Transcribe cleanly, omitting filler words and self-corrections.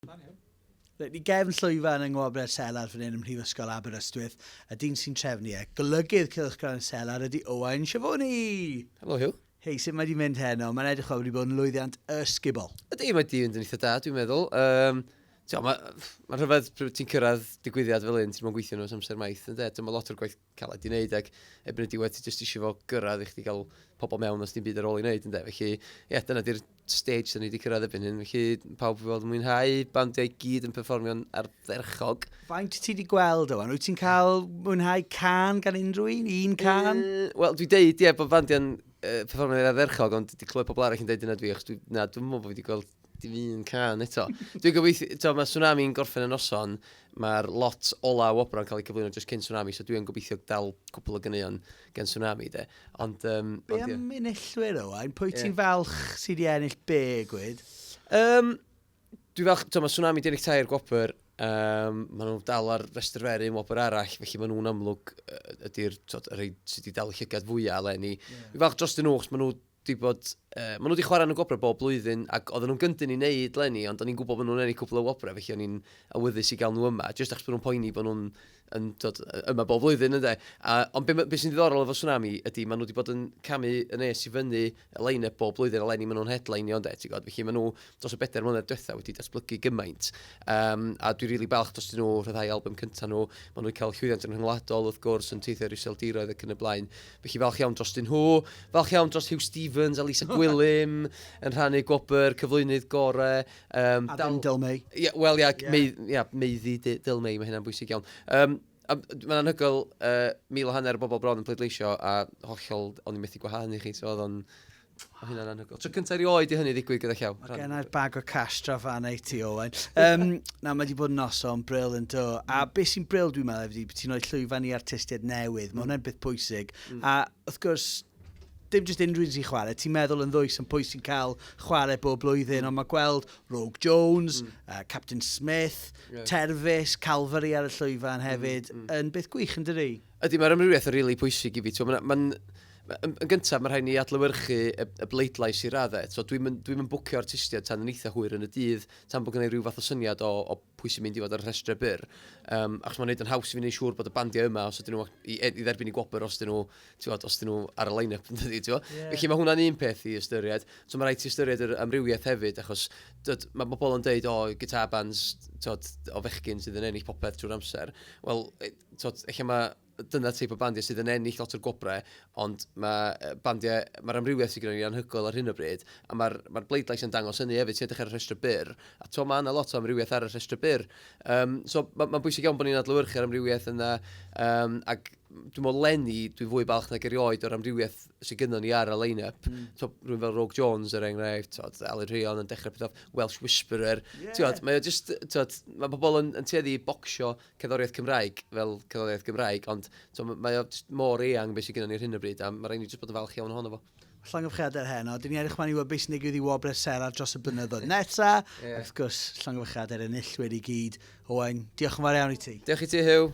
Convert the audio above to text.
Ni gefn llwyfan yng Ngwobrau Selar fan hyn ym Mhrifysgol Aberystwyth, a dyn sy'n trefnu e. Golygydd Cylchgran Selar ydy Owain Siafoni. Helo, Hugh. Hei, sut mae di mynd heno? Mae'n edrych o wedi bod yn lwyddiant ysgubol. Ydy, mae di fynd yn eitha da, dwi'n meddwl. Mae'n rhyfedd pryd ti'n cyrraedd digwyddiad fel un, ti'n mwyn gweithio nhw as amser maith, yn det. Mae lot o'r gwaith caled i wneud, ac ebyn y diwedd ti jyst eisiau fo gyrraedd i chdi gael pobl mewn os ti'n byd ar ôl i wneud, yn det. Felly, dyna di'r stage da ni wedi cyrraedd ebyn hyn. Felly, pawb i fod yn mwynhau, bandiau gyd yn perfformio'n ardderchog. Faint ti wedi gweld o? Wyt ti'n cael mwynhau can gan unrhyw un can? Wel, dwi deud, bod bandiau'n perfformio'n ardderchog, ond wedi clywed pobl arall yn deud yna dwi, achos dwi'n meddwl bod fi wedi gweld dim un can eto. Dwi'n gobeithio, mae tsunami'n gorffen yn noson, mae'r lot ola o opera'n cael ei cyflwyno jyst cyn tsunami, so dwi'n gobeithio dal cwpl o gyneuon gen tsunami, de. Ond, be am enillwyr o? Pwy ti'n falch sydd wedi ennill be, gwyd? Dwi'n falch, mae tsunami di ennill tair gwopr, maen nhw dal ar restr feru yn wopr arall, felly maen nhw'n amlwg ydy'r rhai sydd wedi dal y llygad fwyaf eleni. Dwi'n falch dros dyn nhw, maen nhw maen nhw wedi chwarae yn y gwobrau bob blwyddyn, ac oedden nhw'n gyntyn i wneud leni, ond o'n i'n gwybod bod nhw'n ennill cwpl o wobrau, felly o'n i'n awyddus i gael nhw yma, jyst achos bod nhw'n poeni bod nhw'n yma bob blwyddyn, ynddo. Ond be sy'n ddiddorol efo tsunami ydy, maen nhw wedi bod yn camu y nes i fyny y line-up bob blwyddyn, eleni maen nhw'n headline ond felly maen nhw dros y 4 mlynedd diwetha wedi datblygu gymaint. A dwi'n rili balch dros nhw rhyddhau album cyntaf nhw, maen nhw'n cael llwyddiant yn rhyngwladol wrth gwrs yn teithio ar iseldiroedd ac yn y blaen. Felly falch iawn dros nhw, falch iawn dros Hugh Stevens a Lisa Gwilym yn rhannu gwobr, cyflwynydd gorau. Adam Dilmay. Wel, Meiddi Dilmay, mae hynna'n bwysig iawn. Mae'n anhygoel, 1,500 bobl bron yn pleidleisio a hollol o'n i'n methu gwahanu chi, so oedd o'n hynna'n anhygoel. Tro cyntaf erioed i hynny ddigwydd gyda llaw. Mae genna'r bag o cash draf fan ei ti, Owain. Na, mae wedi bod yn noson bril yn do. A beth sy'n bril dwi'n meddwl ydy, ti'n rhoi llwyfan i artistiaid newydd. Mae hwnna'n beth pwysig. A wrth gwrs, dim jyst unrhyw un sy'n chwarae, ti'n meddwl yn ddwys yn pwy sy'n cael chwarae bob blwyddyn, ond mae gweld Rogue Jones, Captain Smith, Terfys, Calvary ar y llwyfan hefyd, yn beth gwych yn dydi? Ydy, mae'r ymrwywiaeth yn rili pwysig i fi. Yn gyntaf, mae rhaid ni adlewyrchu y bleidlais i raddau. So, dwi'n bwcio artistiaid tan yn eitha hwyr yn y dydd, tan bod gennau rhyw fath o syniad o pwy sy'n mynd i fod ar y rhestrau byr. Achos mae'n neud yn haws i fi wneud siŵr bod y bandiau yma, os ydyn nhw i dderbyn i gwobr, os ydyn nhw ar y line-up. Felly mae hwnna'n un peth i ystyried. So mae rhaid i ystyried yr amrywiaeth hefyd, achos mae bobl yn deud, guitar bands o fechgyn sydd yn ennill popeth trwy'r amser. Wel, dyna teip o bandiau sydd yn ennill lot o'r gwobrau, ond mae'r amrywiaeth sydd gen ni anhygoel ar hyn o bryd, a mae'r bleidlais yn dangos hynny hefyd sy'n edrych ar y rhestr byr, a mae yna lot o amrywiaeth ar y rhestr byr. So mae'n bwysig iawn bod ni'n adlewyrchu ar amrywiaeth yna, ac dwi'n meddwl leni, dwi'n fwy balch nag erioed o'r amrywiaeth sydd gynnon ni ar y line-up. Rwy'n fel Rogue Jones er enghraifft, Aled Rheon yn dechrau peth Welsh Whisperer. Mae pobl yn tueddu i bocsio cerddoriaeth Cymraeg fel cerddoriaeth Gymraeg, ond mae o mor eang beth sydd gynnon ni ar hyn o bryd, a mae rhaid ni jyst bod yn falch iawn ohono fo. Llongyfchadau heno, dyn ni edrych fan i weld beth sy'n digwydd i Wobrau Selar dros y blynyddoedd nesa. Wrth gwrs, llongyfchadau'r enillwyr i gyd. Owain, diolch yn fawr iawn i ti. Diolch i ti, Hugh.